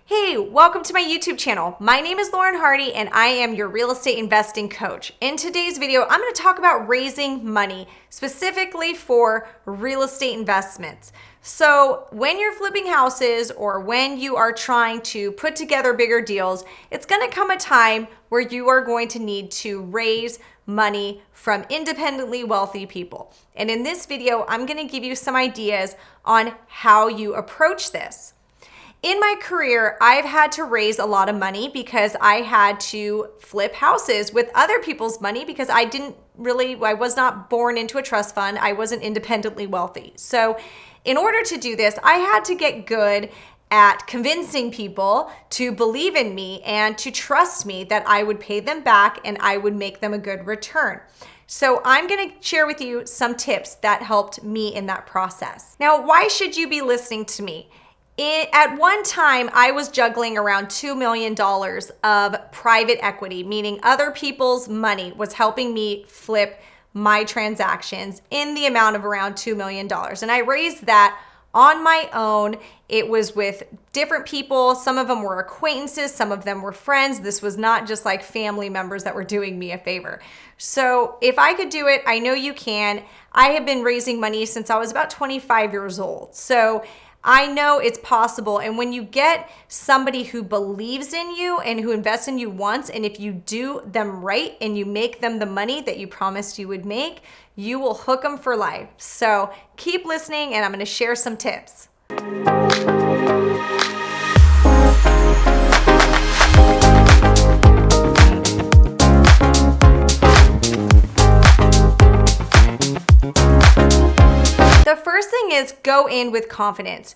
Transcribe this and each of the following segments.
Hey, welcome to my YouTube channel. My name is Lauren Hardy and I am your real estate investing coach. In today's video, I'm going to talk about raising money specifically for real estate investments. So when you're flipping houses or when you are trying to put together bigger deals, it's going to come a time where you are going to need to raise money from independently wealthy people. And in this video, I'm going to give you some ideas on how you approach this. In my career, I've had to raise a lot of money because I had to flip houses with other people's money because I was not born into a trust fund. I wasn't independently wealthy. So in order to do this, I had to get good at convincing people to believe in me and to trust me that I would pay them back and I would make them a good return. So I'm going to share with you some tips that helped me in that process. Now, why should you be listening to me? At one time, I was juggling around $2 million of private equity, meaning other people's money was helping me flip my transactions in the amount of around $2 million. And I raised that on my own. It was with different people. Some of them were acquaintances, some of them were friends. This was not just like family members that were doing me a favor. So if I could do it, I know you can. I have been raising money since I was about 25 years old. So I know it's possible. And when you get somebody who believes in you and who invests in you once, and if you do them right and you make them the money that you promised you would make, you will hook them for life. So keep listening and I'm going to share some tips. The first thing is go in with confidence.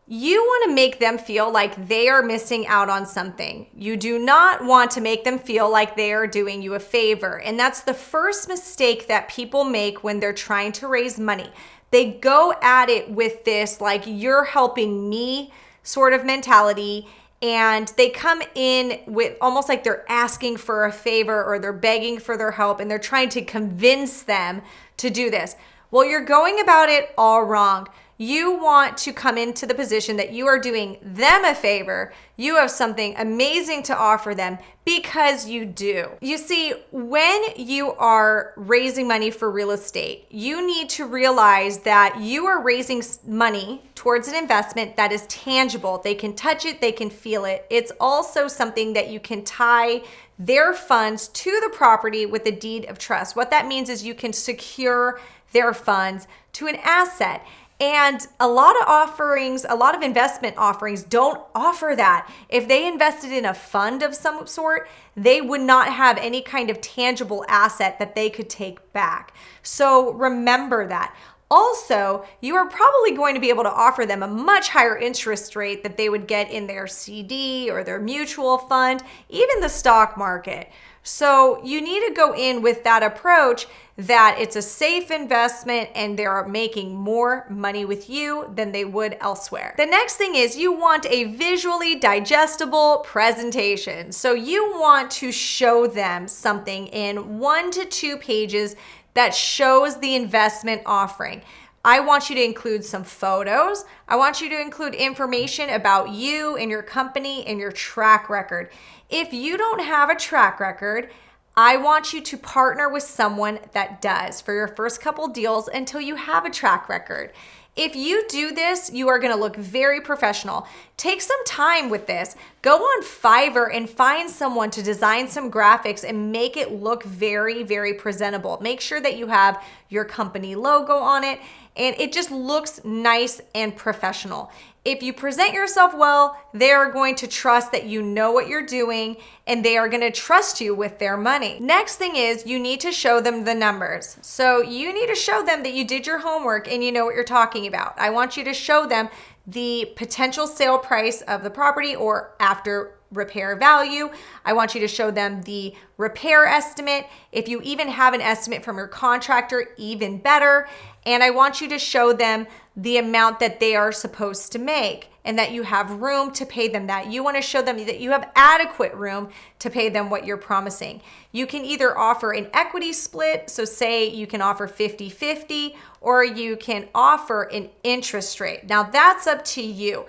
You want to make them feel like they are missing out on something. You do not want to make them feel like they are doing you a favor. And that's the first mistake that people make when they're trying to raise money. They go at it with this like you're helping me sort of mentality. And they come in with almost like they're asking for a favor or they're begging for their help and they're trying to convince them to do this. Well, you're going about it all wrong. You want to come into the position that you are doing them a favor. You have something amazing to offer them because you do. You see, when you are raising money for real estate, you need to realize that you are raising money towards an investment that is tangible. They can touch it, they can feel it. It's also something that you can tie their funds to the property with a deed of trust. What that means is you can secure their funds to an asset. And a lot of investment offerings don't offer that. If they invested in a fund of some sort, they would not have any kind of tangible asset that they could take back. So remember that. Also, you are probably going to be able to offer them a much higher interest rate that they would get in their CD or their mutual fund, even the stock market. So you need to go in with that approach that it's a safe investment and they're making more money with you than they would elsewhere. The next thing is you want a visually digestible presentation. So you want to show them something in 1 to 2 pages that shows the investment offering. I want you to include some photos. I want you to include information about you and your company and your track record. If you don't have a track record, I want you to partner with someone that does for your first couple deals until you have a track record. If you do this, you are going to look very professional. Take some time with this. Go on Fiverr and find someone to design some graphics and make it look very, very presentable. Make sure that you have your company logo on it and it just looks nice and professional. If you present yourself well, they are going to trust that you know what you're doing and they are going to trust you with their money. Next thing is you need to show them the numbers. So you need to show them that you did your homework and you know what you're talking about. I want you to show them the potential sale price of the property or after repair value. I want you to show them the repair estimate. If you even have an estimate from your contractor, even better. And I want you to show them the amount that they are supposed to make and that you have room to pay them that. You want to show them that you have adequate room to pay them what you're promising. You can either offer an equity split, so say you can offer 50-50, or you can offer an interest rate. Now that's up to you.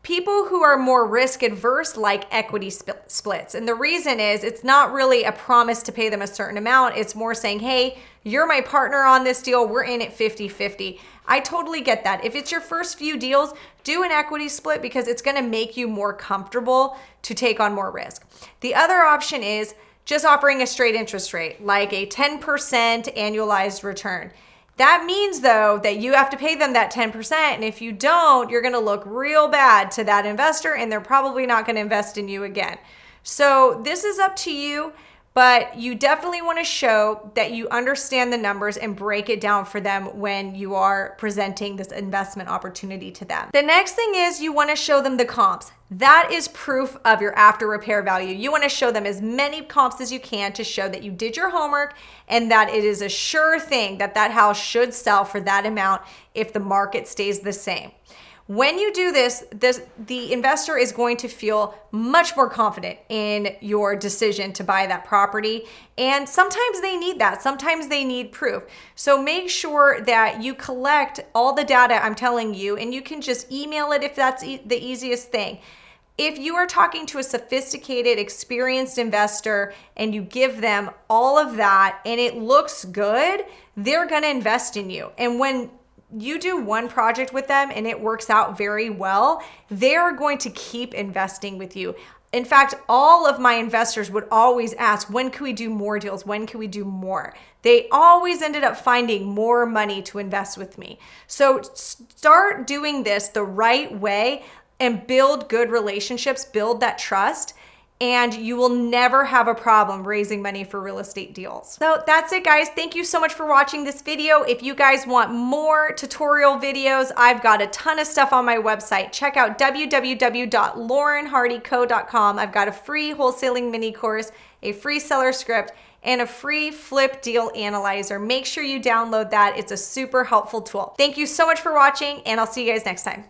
People who are more risk adverse like equity splits. And the reason is it's not really a promise to pay them a certain amount. It's more saying, hey, you're my partner on this deal. We're in it 50-50. I totally get that. If it's your first few deals, do an equity split because it's going to make you more comfortable to take on more risk. The other option is just offering a straight interest rate, like a 10% annualized return. That means, though, that you have to pay them that 10%. And if you don't, you're going to look real bad to that investor and they're probably not going to invest in you again. So this is up to you, but you definitely want to show that you understand the numbers and break it down for them when you are presenting this investment opportunity to them. The next thing is you want to show them the comps. That is proof of your after repair value. You want to show them as many comps as you can to show that you did your homework and that it is a sure thing that that house should sell for that amount if the market stays the same. When you do this, the investor is going to feel much more confident in your decision to buy that property. And sometimes they need that. Sometimes they need proof. So make sure that you collect all the data I'm telling you, and you can just email it if that's the easiest thing. If you are talking to a sophisticated, experienced investor and you give them all of that and it looks good, they're going to invest in you. And when you do one project with them and it works out very well, they're going to keep investing with you. In fact, all of my investors would always ask, when can we do more deals? When can we do more? They always ended up finding more money to invest with me. So start doing this the right way and build good relationships, build that trust, and you will never have a problem raising money for real estate deals. So that's it, guys. Thank you so much for watching this video. If you guys want more tutorial videos, I've got a ton of stuff on my website. Check out www.laurenhardyco.com. I've got a free wholesaling mini course, a free seller script, and a free flip deal analyzer. Make sure you download that. It's a super helpful tool. Thank you so much for watching, and I'll see you guys next time.